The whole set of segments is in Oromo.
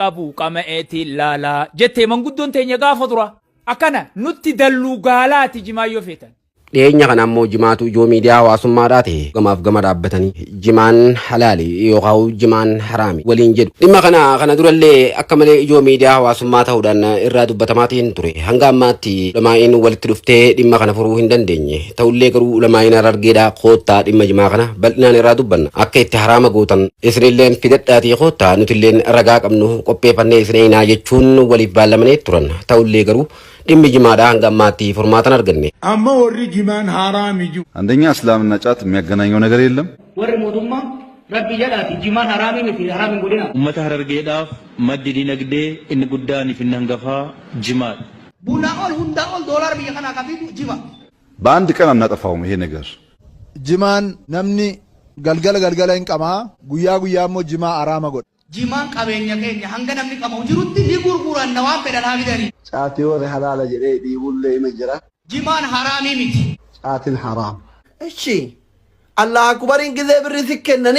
Abu qama eti lala jette manguddon teenya gaafa dura akana nutti dallu gaalaati jimaayyo feetan dhiyeenya kana ammoo jimaatu ijoo miidiyaa hawaasummaadhaati gamaaf gama dhaabbatanii jimaan halaali yookaan jimaan haraami waliin jedhu dhimma kana durallee akka malee ijoo miidiyaa hawaasummaa ta'uudhaan irraa dubbatamaatiin ture hanga ammaatti lamaa'iin walitti dhuftee dhimma kana furuu hin dandeenye ta'ullee garuu lamaa'iin argeedhaa koottaa dhimma jimaa kana bal'inaan irraa dubbanna akka itti haraama gootan isinilleen fidadhaatii koottaa nutilleen ragaa qabnu qopheeffannee isineenaa jechuun waliif baallamanee turan ta'ullee garuu dhimmi jimaadhaa hanga ammaatti furmaatan arganne amma warri jimaan haraami ju አንደኛ እስላምና ጫት የሚያገናኘው ነገር የለም ወር ሞቱማ ረቢ ጀላቲ ጂማን ሐራሚ ምት ሐራሚ ጎዲና ኡመተ ሐረርጌዳፍ መድ ዲነግዴ እን ጉዳኒ ፍነንገፋ ጂማል ቡናኦል ሁንዳኦል ዶላር ቢየከና ካፊቱ ጂማ በአንድ ቀን አናጠፋውም ይሄ ነገር ጂማን ነምኒ ገልገለ እንቀማ ጉያሞ ጂማ አራማ ጎድ ጂማን ቀበኛ ከኛ hanga namni qabu jirutti ni gurguran na waan fedhan hagidani caati warri halaala jedhee dhiibullee ima jira jimaan haraami miti caatin haraam እሺ አላህ አክበርን ጊዜ ብር ሲከነኒ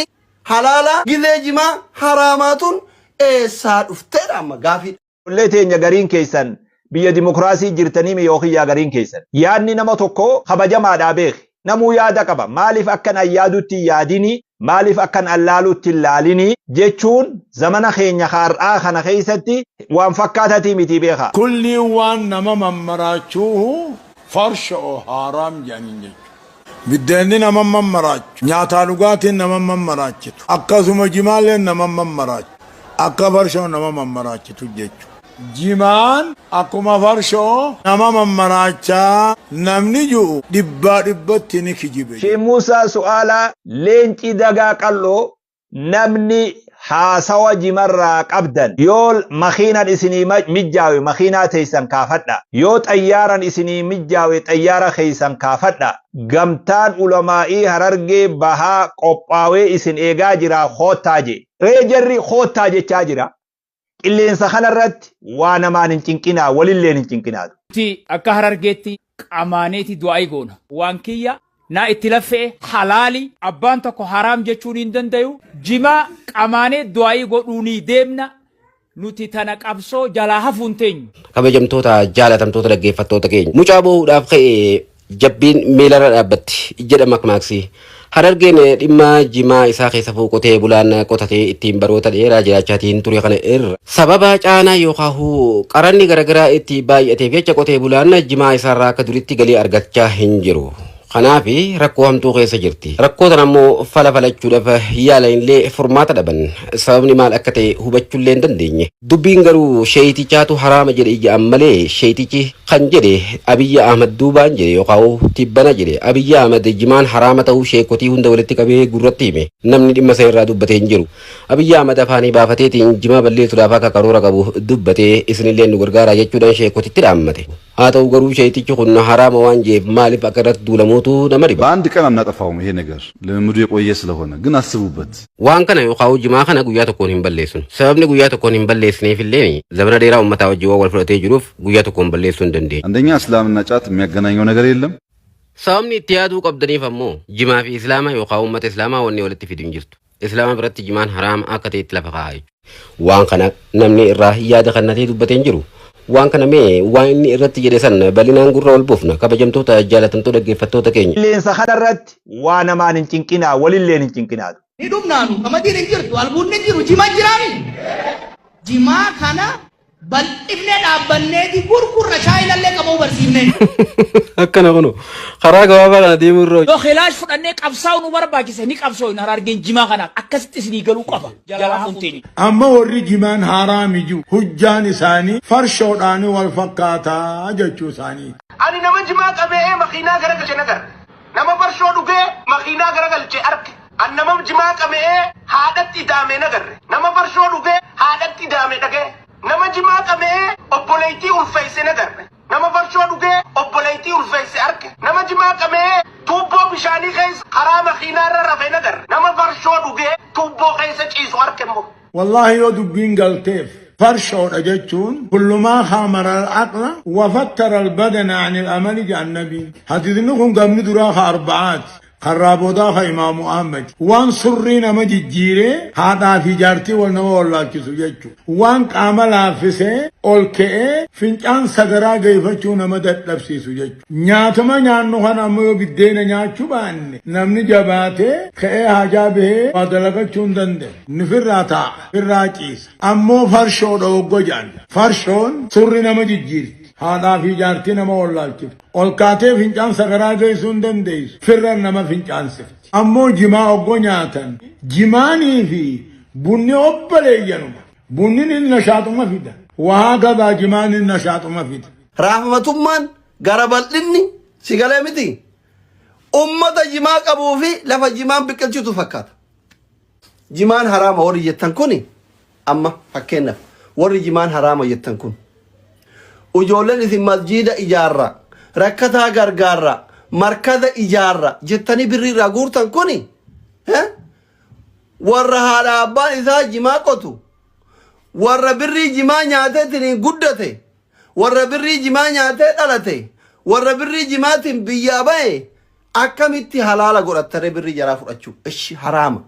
ሐላላ ጊዜ ጅማ ሐራማቱን ኤሳ ዱፍቴራማ ጋፊ ሌቴኛ ገሪን ኬሰን biyya dimokiraasii jirtanii mi yookiyaa gariin keessan yaadni nama tokko kabajamaadhaa beek namuu yaada qaba maaliif akkan ayyaadutti yaadini maaliif akkan allaalutti laalini jechuun zamana keenya har'aa kana keessatti waan fakkaatatii miti beeka kulli waan nama mammaraachuu farsho haram janinje biddeenni nama mammaraachu nyaataa dhugaatiin nama mammaraachitu akkasuma jimaaleen nama mammaraachu akka farshoo nama mammaraachitu jechu jimaan akkuma farshoo nama mammaraachaa namni jiru dhibbatti ni kijibe Sheikh Musa su'aala leenci dagaa qalloo namni haasawa jimarraa qabdan yoo makiinaan isinii mijjaawe makiinaa teessan kaafadha yoo xayyaaran isinii mijjaawe xayyaara keessan kaafadha gamtaan ulamaa'ii harargee bahaa qophaawee isin eegaa jira hootaaje reejarri hoottaa jechaa jira qilleensa kanarratti waa namaan hin cinqinaa walilleen hin cinqinaatu ti akka harargeetti qamaaneeti du'aa goona waan kiyya na ittilafee halaali abbaan tokko haram jechuun hin dandayu jimaa qamaanee du'aa godhuunii deemna nuti tana qabsoo jalaa hafuun teenyu kabajamtoota jaalatamtoota dhaggeeffattoota keenya mucaa boo'uudhaaf ka'ee jabbiin miilarra dhaabbatti jedhama makmaaksii harargeen dhimma jimaa isaa keessa fuuqotee bulaan qotatee ittiin baroota dheeraa jiraachaatiin ture kana irra sababa caanaa yookaan qaranni garagaraa itti baay'ateef jecha qotee bulaan jimaa isaarraa akka duritti galii argachaa hin jiru. Kanaafi rakkoo hamtuu keessa jirti. Rakkoo tan ammoo falachuudhaaf yaalanillee furmaata dhaban. Sababni maal akka ta'e hubachuullee hin dandeenye. Dubbiin garuu sheeyitichaatu haraama jedhe ija'an malee sheeyitichi kan jedhe Abiyyi Ahmad duubaan jedhe yookaan tibbana jedhe Abiyyi Ahmad jimaan haraama ta'uu sheekotii hunda walitti qabee gurratti hime. Namni dhimma isaa irraa dubbatee hin jiru. Abiyyi Ahmad afaanii baafateetiin jimaa balleessuudhaaf akka karoora qabu dubbatee isinillee nu gargaara jechuudhaan sheekotitti dhaammate. haa ta'u garuu sheeyitichi kun haraama waan jeef maaliif akka irratti duulamuutu nama dhiba በአንድ ቀን አናጠፋውም ይሄ ነገር ልምምዱ የቆየ ስለሆነ ግን አስቡበት waan kana yookaan jimaa kana guyyaa tokkoon hin balleessun sababni guyyaa tokkoon hin balleessineefillee zamana dheeraa uummataa wajjin wal fudhatee jiruuf guyyaa tokkoon balleessuu hin dandeenye አንደኛ እስላምና ጫት የሚያገናኘው ነገር የለም sababni itti yaaduu qabdaniif ammoo jimaa fi islaama yookaan uummata islaamaa wanni walitti fidu hin jirtu islaama biratti jimaan haraama akka ta'etti lafa kaa'aa waan kana namni irraa yaada kannatee dubbatee hin jiru waan kana mee waan inni irratti jedhe san balinaan gurra wal buufna kabajamtoota jaalatamtoota dhaggeeffattoota keenya qilleensa kanarratti waa namaan hin cinqinaa walilleen hin cinqinaatu ni dhumnaanu qamadii hin jirtu albuun hin jiru jimaa jiraami jimaa kana bal'ifnee dhaabbanneeti gurgurra shaayinallee qabuu barsiifnee akkana kunu karaa gabaabaa kana deemuu irra yoo khilaash fudhannee qabsaa'u nu barbaachise ni qabsoo hin harargeen jimaa kana akkasitti isinii galuu qaba jalaa hafuutiin amma warri jimaan haraami jiru hujjaan isaanii farshoodhaan wal fakkaataa jechuu isaanii ani nama jimaa qabee makiinaa garagalche nagar nama farshoo dhugee makiinaa garagalche arge an nama jimaa qabee haadhatti daame nagarre nama farshoo dhugee haadhatti daame dhagee nama jimaa qabee obboleettii ulfeesse nagarre nama farshoo dhugee obboleettii ulfeesse arge nama jimaa qabee tuubboo bishaanii keessa karaa makiinaarra rafe nagarre nama farshoo dhugee tuubboo keessa ciisu arge immoo wallahi yoo dubbiin galteef farshoodha jechuun kullumaa khamara al-aqla wa fattara al-badana an al-amali ja'an nabi hadithni kun gamni duraa ka arba'aati خرابودا خا إمام محمد وان سرين مجيجيري هذا في جارتي والنما والله كسو جيجو وان قامل آفسه أولكئ فنجان صدرا غيفتشو نمدت نفسيسو جيجو نياتما نيانو خانا ميو بدين نياتشو باني نمني جباته خئ حاجابه ودلقچون دنده نفراتا فراچيس أمو فرشو دوغو جان فرشون سرين مجيجيري هذا في جارتي نما والله كسو أولكاتي فنجان صدرا غيسون دنديس فرن نما فنجان سفت أمو جما أغو نياتن جماني في بني أبلي جنوما بني النشاط ما فيدا وهكذا جمان النشاط ما فيدا rahmatummaan gara bal'inni si galee miti ummata jimaa qabuu fi lafa jimaan biqilchitu fakkaata. Jimaan haraama warri jettan kuni amma fakkeenyaaf warri jimaan haraama jettan kun ijoolleen isin masjiida ijaarra rakkataa gargaarra markaza ijaarra jettanii birriirraa guurtan kuni warra haadha abbaan isaa jimaa qotu warra birrii jimaa nyaateetiin guddate warra birrii jimaa nyaatee dhalate warra birrii jimaatiin biyyaa bahe akkamitti halaala godhattare birrii jaraa fudhachuu ishi haraama.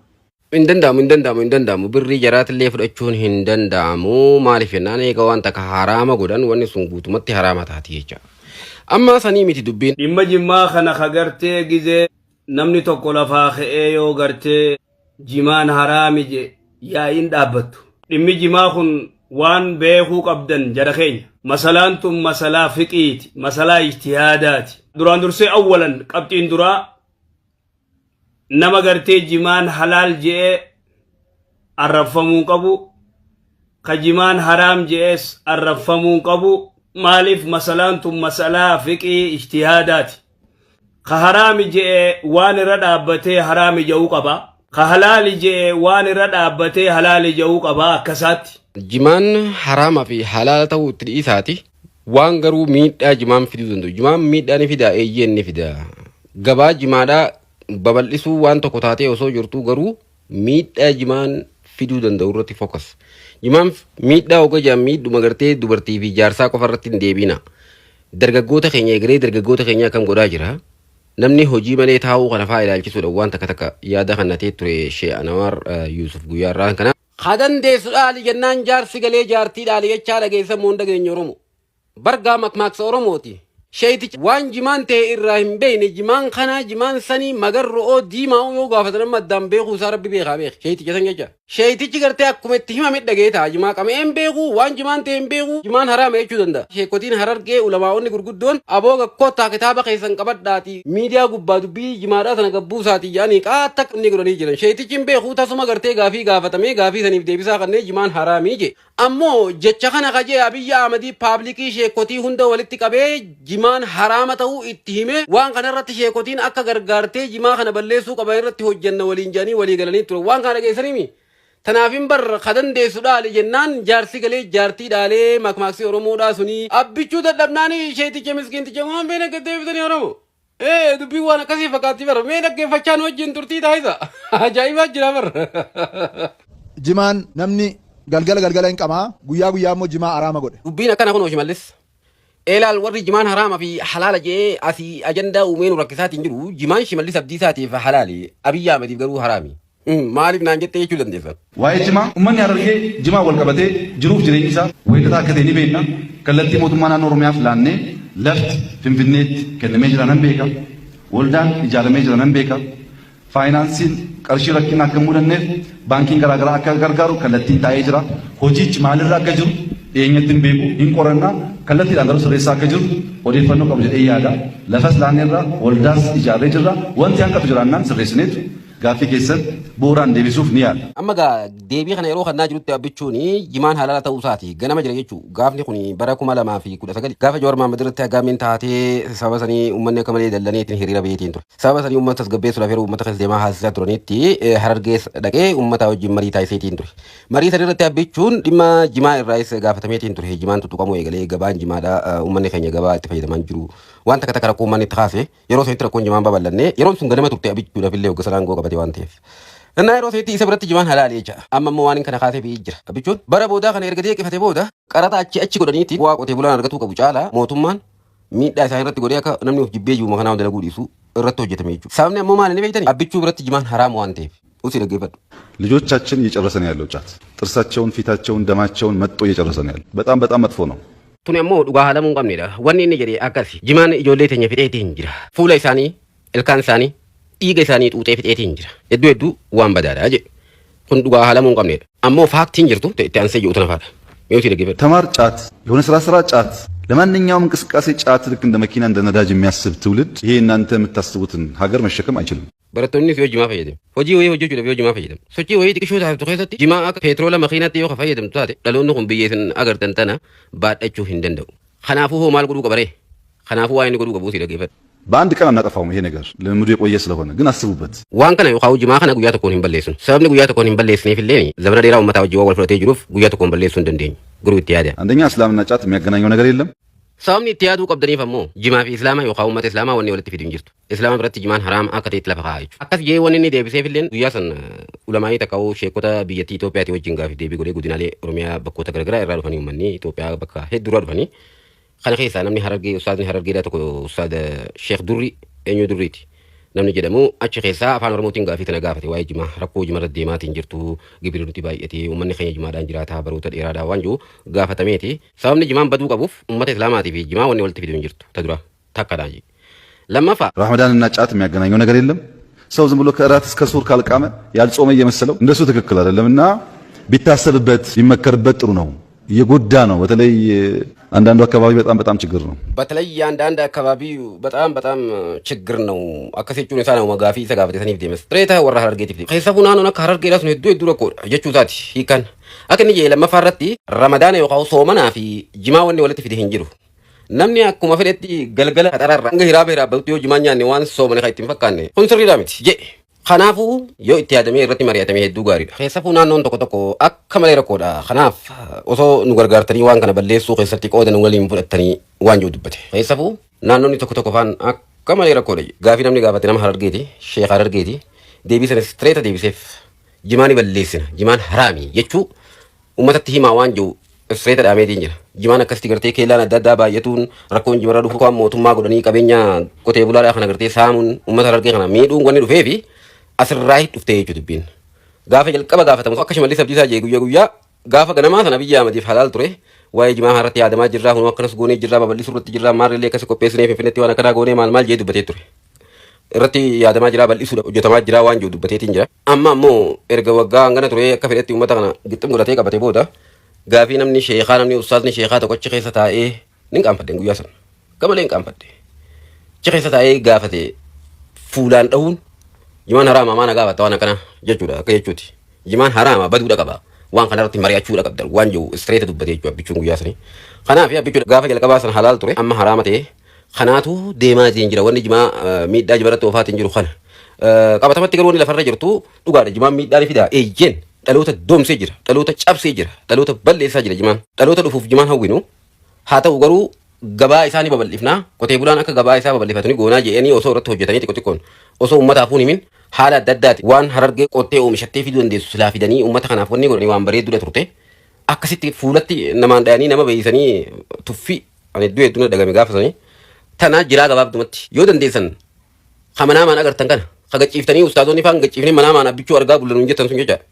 Hindandamu birrii jaraatillee fudhachuun hin danda'amu maaliif jennaan eega wanta ka haraama godhan wanni sun guutumatti haraama taati jecha. Amma sanii miti dubbiin dhimma jimaa kana kagartee gizee namni tokko lafaa ka'ee yoo gartee jimaan haraami je yaa'iin dhaabbattu. Dhimmi jimaa kun waan beekuu qabdan jara keenya. Masalaan tun masalaa fiqiiti, masalaa ijtihaadaati. Duraan dursee awwalan qabxiin duraa nama gartee jimaan halaal je'ee arrafamuu qabu, ka jimaan haraam je'ees arrafamuu qabu. Maaliif masalaan tun masalaa fiqii ijtihaadaati. Ka haraami je'ee waan irra dhaabbatee haraami je'uu qaba. Ka halaali je'ee waan irra dhaabbatee halaali je'uu qaba akkasaatti. jimaan haraama fi halaala ta'uu itti dhiisaati waan garuu miidhaa jimaan fiduu danda'u. Jimaan miidhaa ni fida eeyyeen ni fida. Gabaa jimaadhaa babal'isuu waan tokko taatee osoo jirtuu garuu miidhaa jimaan fiduu danda'u irratti fokas. Jimaan miidhaa oga jaan miidhuma gartee dubartii fi jaarsaa qofa irratti hin deebina. Dargaggoota keenya egeree dargaggoota keenya akkam godhaa jira. Namni hojii malee taa'uu kana fa'aa ilaalchisuudha waan takka yaada kannatee ture Sheekh Anwar Yusuf Guyyaarraan kana. Hadan deessuudhaali jennaan jaarsi galee jaartiidhaali jechaa dhageessa moon dhageenya Oromoo. Bargaa makmaaksa Oromooti. Sheeytichi waan jimaan ta'e irraa hin beekne jimaan kana jimaan sanii magarro'oo diimaa yoo gaafatan maddaan beekuu isaa rabbi beekaa beek. Sheeyticha san jecha. Sheeytichi gartee akkuma itti himame dhageetaa jimaa qabee hin beeku waan jimaan ta'e hin beeku jimaan haraama jechuu danda'a. Sheekotiin Harargee ulamaa'onni gurguddoon aboo gakkootaa kitaaba keessan qabadhaati miidiyaa gubbaa dubbii jimaadhaa sana gabbuu isaatii yaanii qaatta inni godhanii jiran. Sheeytichi hin beeku tasuma gartee gaafii gaafatamee gaafii saniif deebisaa kanneen jimaan haraamii je. Ammoo jecha kana kajee Abiyyi Ahmadii paablikii sheekotii hunda walitti qabee jimaan haraama ta'uu itti hime waan kana irratti sheekotiin akka gargaartee jimaa kana balleessuu qaban irratti hojjanna waliin jedhanii walii galanii ture waan kana dhageessanii tanaafin bar kadan deessuudhaali jennaan jaarsi galee jaartii dhaalee makmaaksii Oromoodhaa suni abbichuu dadhabnaanii sheeticha miskiinticha waan beena gaddeebisanii Oromoo. Dubbii waan akkasii fakkaatti bara mee dhaggeeffachaan wajjin turtii taasisa ajaa'ibaa jira bara. Jimaan namni galgala hin qamaa guyyaa immoo jimaa haraama godhe. Dubbiin akkana kun Shimallis. Elaal warri jimaan haraama fi halaala jee asii ajandaa uumeen rakkisaatiin jiru jimaan Shimallis Abdiisaatiif halaali Abiyyi Ahmediif garuu haraami. Maaliif naan jettee jechuu dandeessa? Waa'ee jimaa uummanni Harargee jimaa wal qabatee jiruuf jireenyi isaa wayitataa akka ta'e ni beekna. Kallattii mootummaa naannoo Oromiyaaf laannee lafti Finfinneetti kennamee jira nan beeka. Waldaan ijaaramee jira nan beeka. Faayinaansiin qarshii rakkina akka hin mudanneef baankiin garaagaraa akka gargaaru kallattiin taa'ee jira. Hojiichi maalirra akka jiru dhiyeenyatti hin beeku hin qorannaa kallattiidhaan garuu sirreessaa akka jiru odeeffannoo qabu jedhee yaada. Lafas laanneerra waldaas ijaarree jirra wanti hanqatu jiraannaan sirreessineetu gaaffii keessan bu'uuraan deebisuuf ni yaala. Amma deebii kana yeroo kannaa jirutti abbichuun jimaan halaala ta'uu isaati ganama jira jechuu gaafni kun bara 2019 gaafa Jawaar Mahaammad irratti hagaamiin taatee sababa sanii uummanni akka malee dallaniitiin hiriira baheetiin ture. Sababa sanii uummata tasgabbeessuudhaaf yeroo uummata keessa deemaa haasisaa turanitti Harargee dhaqee uummata wajjin marii taasiseetiin ture. Marii sana irratti abbichuun dhimma jimaa irraas gaafatameetiin ture jimaan tuttuqamuu eegalee gabaan jimaadhaa uummanni keenya gabaa itti fayyadaman jiru. Waan takka rakkoo uummanni itti kaase yeroo sanitti rakkoon jimaan babal'annee yeroon sun ganama turte abbichuudhaaf illee hoggasanaan goo qabate waan ta'eef. Innaa yeroo sanitti isa biratti jimaan halaali jecha amma immoo waan kana kaasee fi jira abbichuun bara boodaa kana erga deeqifate booda qarata achi godhaniitiin waa qotee bulaan argatu qabu caalaa mootummaan miidhaa isaa irratti godhee akka namni of jibbee jiru makanaa dalaguu dhiisu irratti hojjetame jechuudha. Sababni ammoo maal inni beektani abbichuu biratti jimaan haraam waan ta'eef usi dhaggeeffadhu. ልጆቻችን እየጨረሰ ነው ያለው ጫት። ጥርሳቸውን፣ ፊታቸውን፣ ደማቸውን መጥጦ እየጨረሰ ነው ያለው። በጣም መጥፎ ነው። Tuni ammoo dhugaa haala mun qabnedha. Wanni inni jedhee akkasi jimaan ijoollee teenya fixeetiin jira. Fuula isaanii, ilkaan isaanii, dhiiga isaanii xuuxee fixeetiin jira. Hedduu waan badaadha jedhe. Kun dhugaa haala mun qabnedha. Ammoo faaktiin jirtu itti aansee jiru tana faadha. Mi'ooti dhaggeeffadhu. ተማር ጫት፣ የሆነ ስራ ጫት። ለማንኛውም እንቅስቃሴ ጫት ልክ እንደ መኪና እንደ ነዳጅ የሚያስብ ትውልድ ይሄ እናንተ የምታስቡትን ሀገር መሸከም አይችልም። Barattoonnis yoo jimaa fayyadamu. Hojii wayii hojjechuudhaaf yoo jimaa fayyadamu. Sochii wayii xiqqishoo taasisu keessatti jimaa akka peetiroola makiinaatti yoo fayyadamtu taate dhaloonni kun biyya isin agartan tana baadhachuu hin danda'u. Kanaafuu hoo maal godhuu qabaree? Kanaafuu waa inni godhuu qabu si dhaggeeffadhu. በአንድ ቀን አናጠፋውም። ይሄ ነገር ልምዱ የቆየ ስለሆነ ግን አስቡበት። Waan kana yookaan jimaa kana guyyaa tokkoon hin balleessinu. Sababni guyyaa tokkoon hin balleessineef illee zamana dheeraa uummataa wajjin waan wal fudhatee jiruuf guyyaa tokkoon balleessuu hin dandeenyu. Guruu itti yaada. አንደኛ እስላምና ጫት የሚያገናኘው ነገር የለም። Sababni itti yaaduu qabdaniif ammoo jimaa fi islaamaa yookaan uummata islaamaa wanni walitti fidu hin jirtu. Islaama biratti jimaan haraam akka ta'etti lafa kaa'aa jechuudha. Akkas jee wanni inni deebiseef illee guyyaa san ulamaa'ii takka'uu sheekota biyyattii Itoophiyaati wajjin gaafii deebii godhee godinaalee Oromiyaa bakkoota garaagaraa irraa dhufanii uummanni Itoophiyaa bakka hedduurraa dhufanii kana keessaa namni Harargee ustaadni Harargeedhaa tokko ustaada Sheek Durri eenyu Durriiti. Namni jedhamu achi keessaa afaan Oromootiin gaafii tana gaafate waa'ee jimaa rakkoo jimarra deemaatiin jirtu gibira nuti baay'atee uummanni keenya jimaadhaan jiraataa baroota dheeraadhaa waan jiru gaafatameeti. Sababni jimaan baduu qabuuf uummata islaamaatii fi jimaa wanni walitti fidu hin jirtu ta dura takkadhaan je. Lammaffaa ረመዳንና ጫት የሚያገናኘው ነገር የለም። ሰው ዝም ብሎ ከእራት እስከ ሱር ካልቃመ ያልጾመ እየመሰለው እንደሱ ትክክል አይደለምና ቢታሰብበት ቢመከርበት ጥሩ ነው። እየጎዳ ነው። በተለይ አንዳንዱ አካባቢ በጣም ችግር ነው። በተለይ አንዳንድ አካባቢ በጣም ችግር ነው። አከሰቹን ኢሳ ነው መጋፊ ኢሳ ጋፈተ ሰኒፍ ደመስ ትሬታ ወራ ሀረርጌቲፍ ከሰፉና ነው ነካ ሀረርጌ ራስ ነው ሄዱ ረኮ ጀቹታቲ ሂካን አከን ለመፋረቲ ረመዳን የውቃው ሶመና ፊ ጅማ ወንዲ ወለት ፊ ሂንጅሩ namni akkuma fedhetti galgala qaxararra hanga hiraaba hiraabatu yoo jimaa nyaanne waan soomane kan ittiin fakkaanne kun sirriidhaa miti je kanaafuu yoo itti yaadamee irratti mari'atame hedduu gaariidha. Keessafuu naannoon tokko akka malee rakkoodha. Kanaaf osoo nu gargaartanii waan kana balleessuu keessatti qooda nu waliin fudhattanii waan jiru dubbate. Keessafuu naannoonni tokko faan akka malee rakkoodha. Gaafii namni gaafate nama Harargeeti, Sheek Harargeeti deebii sana stireeta deebiseef jimaa ni balleessina, jimaan haraami jechuu uummatatti himaa waan jiru stireeta dhaameetiin jira. Jimaan akkasitti gartee keellaan adda addaa baay'atuun rakkoon jimarra dhufu kan mootummaa godhanii qabeenya qotee bulaadhaa kana gartee saamuun uummata Harargee kana miidhuun wanni dhufee fi asirraa dhuftee jechuudha dubbiin. Gaafa jalqaba gaafatamus akka shimallis abdiisaa jee guyyaa gaafa ganamaa sana biyya amadiif halaal ture waa'ee jimaa irratti yaadamaa jirraa kun akkanas goonee jirraa babal'isuu irratti jirraa maarrillee akkas qopheessinee finfinneetti waan akkanaa goonee maal jee dubbatee ture. Irratti yaadamaa jiraa bal'isuudha hojjetamaa jiraa waan jiru dubbateetiin jira. Amma ammoo erga waggaa hangana ture akka fedhetti uummata kana gixxum godhatee qabatee booda gaafii namni sheekaa namni ustaasni sheekaa tokko achi keessa taa'ee ni qaanfadhe guyyaa sana gamalee ni qaanfadhe achi keessa taa'ee gaafate fuulaan dhahuun jimaan haraama maana gaafata waan akkana jechuudha akka jechuuti jimaan haraama baduudha qaba waan kana irratti mari'achuudha qabda waan jiru istireeta dubbatee jechuudha abbichuun guyyaa sanii kanaaf abbichuudha gaafa jalqabaa sana halaal ture amma haraama ta'e kanaatu deemaa jira wanni jimaa miidhaa jibarratti oofaatiin jiru kana qabatamatti garuu wanni lafarra jirtu dhugaadha jimaan miidhaan fidaa eeyyeen dhaloota doomsee jira dhaloota cabsee jira dhaloota balleessaa jira jimaan dhaloota dhufuuf jimaan hawwinu haa ta'u garuu gabaa isaanii babal'ifnaa qotee bulaan akka gabaa isaa babal'ifatanii goonaa jedhanii osoo irratti hojjetanii xiqqoon osoo uummataaf himin haala adda addaati waan Harargee qottee oomishattee fiduu dandeessu silaa fidanii uummata kanaaf wanni godhanii waan bareeddudha turte akkasitti fuulatti namaan dhayanii nama beeysanii tuffii ani hedduu dhagame gaafasanii tanaa jiraa gabaabdumatti yoo dandeessan hamanaamaan agartan kana hagachiiftanii ustaazonni faan gachiifnee manaamaan abbichuu argaa bullanuu jettan sun jechaadha.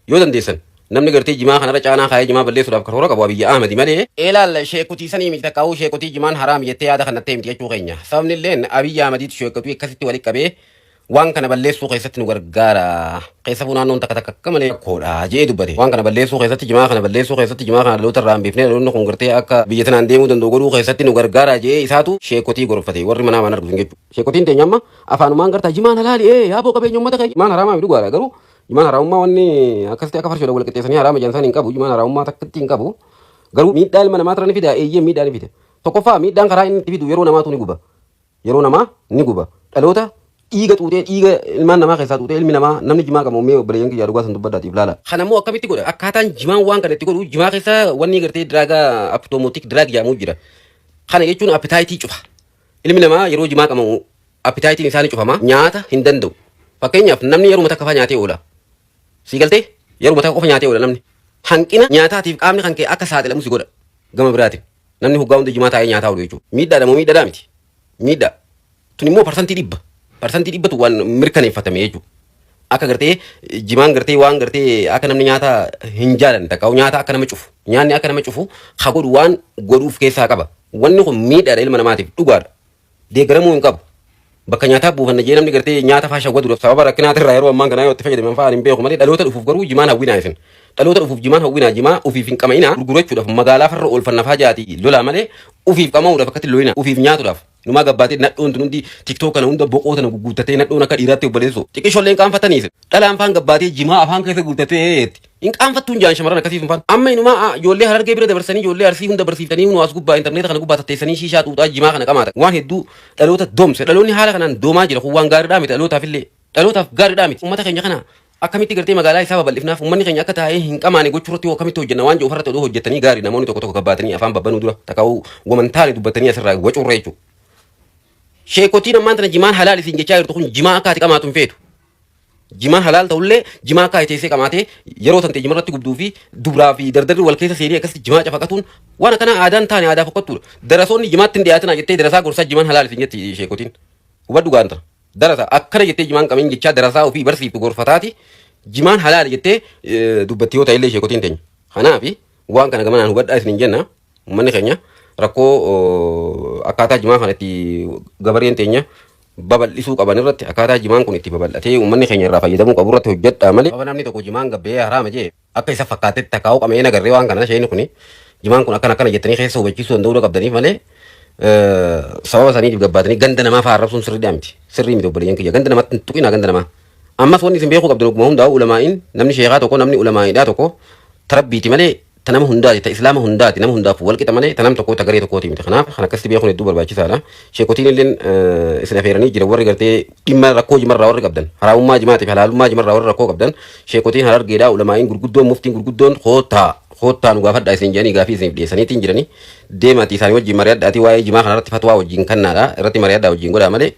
Yoo dandeessan namni gartee jimaa kanarra caanaa kaayee jimaa balleessuudhaaf karoora qabu Abiyyi Ahmadi malee ilaalla sheekutii sanii miti takka'uu sheekutii jimaan haraam jettee yaada kanatti miti jechuu keenya sababni illee Abiyyi Ahmadiitu sheekutii akkasitti walitti qabee waan kana balleessuu keessatti nu gargaara keessafuu naannoon takka akka malee rakkoodha jee dubbate waan kana balleessuu keessatti jimaa kana dhaloota irraa hambifnee dhaloonni kun gartee akka biyya tanaan deemuu danda'u godhuu keessatti nu gargaara jee isaatu sheekutii gorfate warri manaa waan arguu jechuudha sheekutiin teenya amma afaanumaan gartaa jimaan halaali yaaboo qabeenya uummata keenya jimaan haraamaa fi dhugaadha garuu jimaan haraamummaa wanni akkasitti akka farshoodha wal qixxeessanii haraama jansaan hin qabu jimaan haraamummaa takkatti hin qabu garuu miidhaa ilma namaa turan fida eeyyee miidhaa ni fide tokkoffaa miidhaan karaa inni fidu yeroo namaatu ni guba yeroo namaa ni guba dhaloota dhiiga xuuxee dhiiga ilmaan namaa keessaa xuuxee ilmi namaa namni jimaa qabu mee obboleeyyan kiyyaa dhugaa san dubbaddaatiif laala. Kanammoo akkamitti godha akkaataan jimaan waan kana itti godhu jimaa keessaa wanni gartee diraagaa apitoomotik diraag jedhamuu jira. Kana jechuun appitaayitii cufa. Ilmi namaa yeroo jimaa qabamu appitaayitiin isaanii cufama nyaata hin danda'u. Fakkeenyaaf namni yeroo mata kafaa nyaatee oola. Si galtee yeroo mata qofa nyaatee oola namni. Hanqina nyaataatiif qaamni kan kee akka saaxilamu si godha gama biraatiin. namni hoggaa hunda jimaa taa'ee nyaataa oolu jechuudha. Miidhaadha moo miidhaadhaa miti? Miidhaa. Tun immoo parsantii dhibba. Parsantii dhibbatu waan mirkaneeffatame jechuudha. Akka gartee jimaan gartee waan gartee akka namni nyaata hin jaalanne takka nyaata akka nama cufu. Nyaanni akka nama cufu haa godhu waan godhuuf keessaa qaba. Wanni kun miidhaadha ilma namaatiif dhugaadha. Deeggaramuu hin qabu. Bakka nyaataa buufanna jee namni gartee nyaata faashaa godhuudhaaf sababa rakkinaati irraa yeroo ammaan kana yoo itti fayyadaman fa'aan hin beeku malee dhaloota dhufuuf garuu jimaan hawwinaa isin. Dhaloota dhufuuf jimaan hawwinaa jimaa ufiif hin qama'inaa gurgurachuudhaaf magaalaa farra oolfannaaf hajaati lolaa malee ufiif qama'uudhaaf akkatti looyina ufiif nyaatuudhaaf. Numaa gabbaatee nadhoon tun hundi tiktook kana hunda boqoo tana gugguuttatee nadhoon akka dhiiraatti obboleessu. Xiqqishoolleen qaanfataniis dhalaan faan gabbaatee jimaa afaan keessa guuttatee hin qaanfattuun jaan shamarran akkasiif faan. Amma inumaa ijoollee harargee bira dabarsanii ijoollee arsii hunda barsiiftanii nu as gubbaa intarneeta kana gubbaa tatteessanii shiishaa xuuxaa jimaa kana qamaata. Waan hedduu dhaloota doomse dhaloonni haala kanaan doomaa jira kun waan gaariidhaa miti dhalootaaf illee dhalootaaf gaariidhaa miti. Uummata keenya kana akkamitti gartee magaalaa isaa babal'ifnaaf uummanni keenya akka taa'ee hin qamaane gochuurratti akkamitti hojjenna waan jiru farratti oduu hojjetanii gaarii namoonni tokko tokko gabbaatanii afaan babbanuu dura takkaa'uu wamantaanii dubbatanii asirraa wacuurra jechuudha. Sheekotiin ammaan tana jimaan halaal isin jechaa jirtu kun jimaa akka ati qamaatu hin feetu. Jimaan halaal ta'ullee jimaa akka teessee qamaatee yeroo tante jimarratti gubduu fi dubraa fi dardarri wal keessa seenii akkasitti jimaa cafaqatuun waan akkana aadaan taane aadaa fokkattuudha. Darasoonni jimaatti hin dhiyaatina jettee darasaa gorsaa jimaan halaal isin jetti sheekotiin. Hubadhu gaanta. Darasa akkana jettee jimaan qamin jechaa darasaa ofii barsiiftu gorfataati jimaan halaal jettee dubbatti yoo ta'ellee sheekotiin teenya. Kanaafi waan kana gamanaan hubadhaa isin jenna uummanni keenya rakkoo akkaataa jimaa kanatti gabareen teenya babal'isuu qaban irratti akkaataa jimaan kun itti babal'atee uummanni keenya irraa fayyadamuu qabu irratti hojjedhaa malee. Baba namni tokko jimaan gabbee haraama jee akka isa fakkaatetti takkaa'uu qabee nagarree waan kana isheen kuni jimaan kun akkana jettanii keessa hubachiisuu danda'uu qabdaniif malee sababa saniitiif gabbaatanii ganda namaa fa'aa arrabsuun sirriidhaa miti. Sirrii miti obboleeyyan kiyya ganda namaatti hin tuqinaa ganda namaa. Ammas wanni isin beekuu qabdan ogguma hundaa'u ulamaa'iin namni sheekaa tokko namni ulamaa'iidhaa tokko tarabbiiti malee tanama hundaati ta islaama hundaati nama hundaaf wal qixa malee tanam tokko tagaree tokkooti miti. Kanaaf kan akkasitti beekuun hedduu barbaachisaadha. Sheekotiin illeen isin afeeranii jira warri gartee dhimma rakkoo jimarraa warri qabdan haraamummaa jimaatiif halaalummaa jimarraa warri rakkoo qabdan sheekotiin harargeedhaa ulamaa'iin gurguddoon muftiin gurguddoon koottaa nu gaafadhaa isin jedhanii gaafii isiniif dhiyeessaniitiin jiranii deemaatii isaanii wajjin mari'adhaatii waa'ee jimaa kanarratti fatwaa wajjin kannaadha irratti mari'adhaa wajjin godhaa malee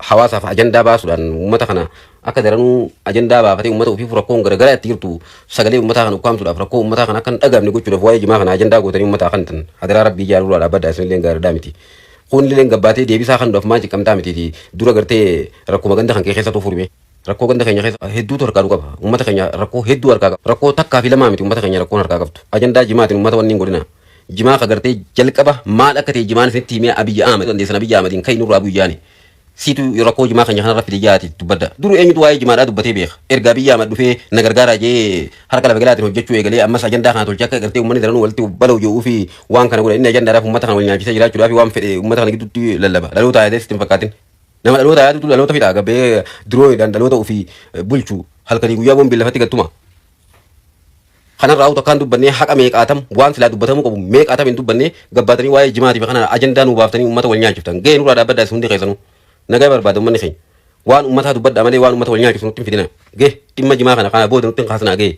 hawaasaaf ajandaa baasuudhaan uummata kana akka daranuu ajandaa baafatee uummata ofiif rakkoon garagaraa itti jirtu sagalee uummataa kana ukkaamsuudhaaf rakkoo uummataa kana akka hin dhagamne gochuudhaaf waa'ee jimaa kana ajandaa gootanii uummataa kan tan hadaraa rabbii jaaluudhaa dhaabbadhaa isinillee gaariidhaa miti. Kun illee gabbaatee deebisaa kan dhufaaf maal ciqqamtaa miti dura gartee rakkoo ganda kan keessatti furime. Rakkoo ganda keenya keessa hedduutu harkaa qaba. Uummata keenya rakkoo hedduu harkaa qaba. Rakkoo takkaa fi lamaa miti uummata keenya rakkoon harkaa qabdu. Ajandaa jimaatiin uummata wanni hin godhina. Jimaa kagartee jalqaba maal akka ta'e jimaan isinitti himee Abiyyi Ahmed dandeessan Abiyyi Ahmediin kan nurraa buyyaane. Siitu rakkoo jimaa keenya kanarra fide jaati dubbadda. Duru eenyutu waa'ee jimaadhaa dubbatee beeka. Erga Abiyyi Ahmed dhufee na gargaaraa jee harka lafa galaatiin hojjechuu eegalee ammas ajandaa kana tolchee akka gartee uummanni daranuu walitti bala'u jedhuu fi waan kana godha inni ajandaadhaaf uummata kana wal nyaachisee jiraachuudhaaf waan fedhe uummata kana gidduutti lallaba. Dhaloota ayyaatee sitti hin fakkaatin. Nama dhaloota ayyaatutu dhaloota fidhaa gabbee durooidhaan dhaloota ofii bulchu halkanii guyyaa boombii lafatti gattuma. Kanarraa takkaan dubbannee haqa meeqaatam waan silaa dubbatamuu qabu meeqaatam hin dubbannee gabbaatanii waa'ee jimaatiif kana ajandaa nuu baaftanii uummata wal nyaachiftan gahee nurraa dhaabbaddaa isin hundi keessanuu nagaa barbaada uummanni keenya waan uummataa dubbadhaa malee waan uummata wal nyaachisu nutti hin fidina gahee dhimma jimaa kana booda nutti hin kaasnaa gahee.